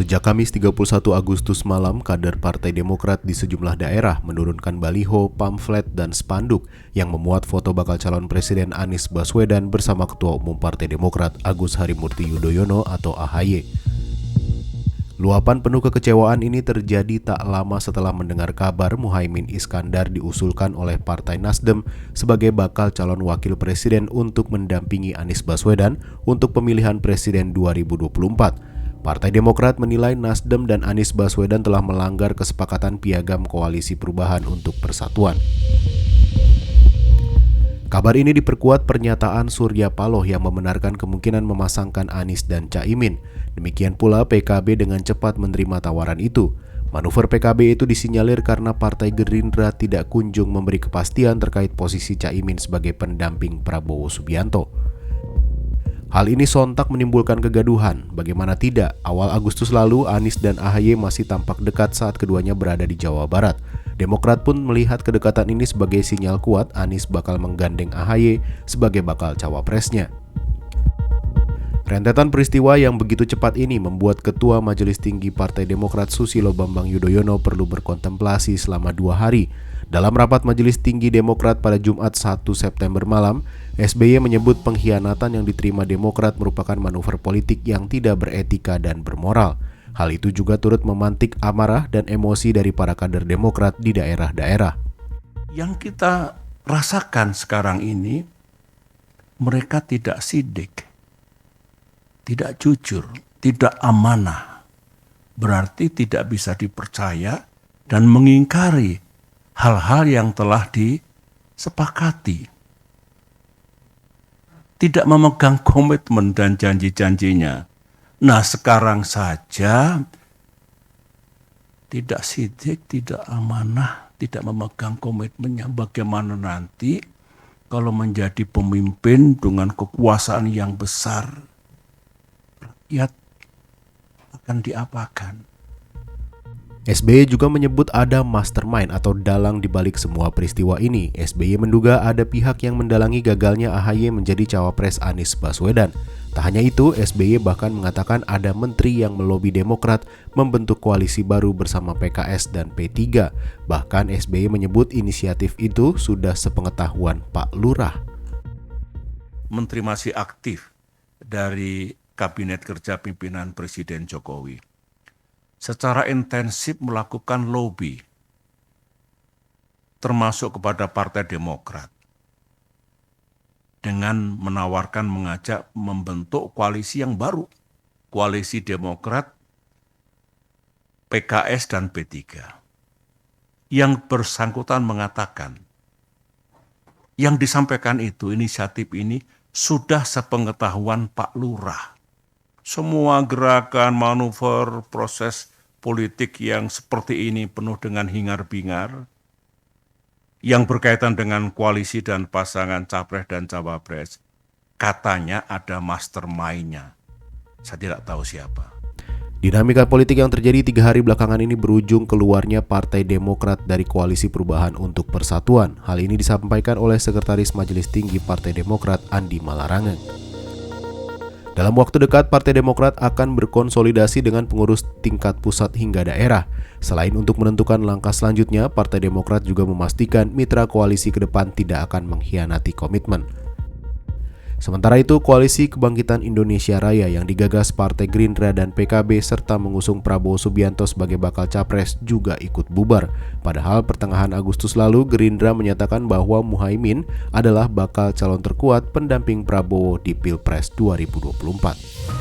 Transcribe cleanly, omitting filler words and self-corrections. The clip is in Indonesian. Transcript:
Sejak Kamis 31 Agustus malam, kader Partai Demokrat di sejumlah daerah menurunkan baliho, pamflet, dan spanduk yang memuat foto bakal calon Presiden Anies Baswedan bersama Ketua Umum Partai Demokrat Agus Harimurti Yudhoyono atau AHY. Luapan penuh kekecewaan ini terjadi tak lama setelah mendengar kabar Muhaimin Iskandar diusulkan oleh Partai Nasdem sebagai bakal calon wakil presiden untuk mendampingi Anies Baswedan untuk pemilihan presiden 2024. Partai Demokrat menilai Nasdem dan Anies Baswedan telah melanggar kesepakatan piagam Koalisi Perubahan untuk Persatuan. Kabar ini diperkuat pernyataan Surya Paloh yang membenarkan kemungkinan memasangkan Anies dan Caimin. Demikian pula PKB dengan cepat menerima tawaran itu. Manuver PKB itu disinyalir karena Partai Gerindra tidak kunjung memberi kepastian terkait posisi Caimin sebagai pendamping Prabowo Subianto. Hal ini sontak menimbulkan kegaduhan. Bagaimana tidak, awal Agustus lalu Anies dan AHY masih tampak dekat saat keduanya berada di Jawa Barat. Demokrat pun melihat kedekatan ini sebagai sinyal kuat Anies bakal menggandeng AHY sebagai bakal cawapresnya. Rentetan peristiwa yang begitu cepat ini membuat Ketua Majelis Tinggi Partai Demokrat Susilo Bambang Yudhoyono perlu berkontemplasi selama 2 hari. Dalam rapat Majelis Tinggi Demokrat pada Jumat 1 September malam, SBY menyebut pengkhianatan yang diterima Demokrat merupakan manuver politik yang tidak beretika dan bermoral. Hal itu juga turut memantik amarah dan emosi dari para kader Demokrat di daerah-daerah. Yang kita rasakan sekarang ini, mereka tidak sidik, tidak jujur, tidak amanah. Berarti tidak bisa dipercaya dan mengingkari hal-hal yang telah disepakati. Tidak memegang komitmen dan janji-janjinya. Nah, sekarang saja tidak sidik, tidak amanah, tidak memegang komitmennya. Bagaimana nanti kalau menjadi pemimpin dengan kekuasaan yang besar? Rakyat akan diapakan? SBY juga menyebut ada mastermind atau dalang di balik semua peristiwa ini. SBY menduga ada pihak yang mendalangi gagalnya AHY menjadi cawapres Anies Baswedan. Tak hanya itu, SBY bahkan mengatakan ada menteri yang melobi Demokrat membentuk koalisi baru bersama PKS dan P3. Bahkan SBY menyebut inisiatif itu sudah sepengetahuan Pak Lurah. Menteri masih aktif dari Kabinet Kerja Pimpinan Presiden Jokowi secara intensif melakukan lobby, termasuk kepada Partai Demokrat, dengan menawarkan mengajak membentuk koalisi yang baru, koalisi Demokrat, PKS, dan P3. Yang bersangkutan mengatakan, yang disampaikan itu, inisiatif ini, sudah sepengetahuan Pak Lurah. Semua gerakan, manuver, proses politik yang seperti ini penuh dengan hingar-bingar, yang berkaitan dengan koalisi dan pasangan capres dan cawapres, katanya ada mastermind-nya. Saya tidak tahu siapa. Dinamika politik yang terjadi 3 hari belakangan ini berujung keluarnya Partai Demokrat dari Koalisi Perubahan untuk Persatuan. Hal ini disampaikan oleh Sekretaris Majelis Tinggi Partai Demokrat Andi Malarangeng. Dalam waktu dekat, Partai Demokrat akan berkonsolidasi dengan pengurus tingkat pusat hingga daerah. Selain untuk menentukan langkah selanjutnya, Partai Demokrat juga memastikan mitra koalisi ke depan tidak akan mengkhianati komitmen. Sementara itu, Koalisi Kebangkitan Indonesia Raya yang digagas Partai Gerindra dan PKB serta mengusung Prabowo Subianto sebagai bakal capres juga ikut bubar. Padahal pertengahan Agustus lalu, Gerindra menyatakan bahwa Muhaimin adalah bakal calon terkuat pendamping Prabowo di Pilpres 2024.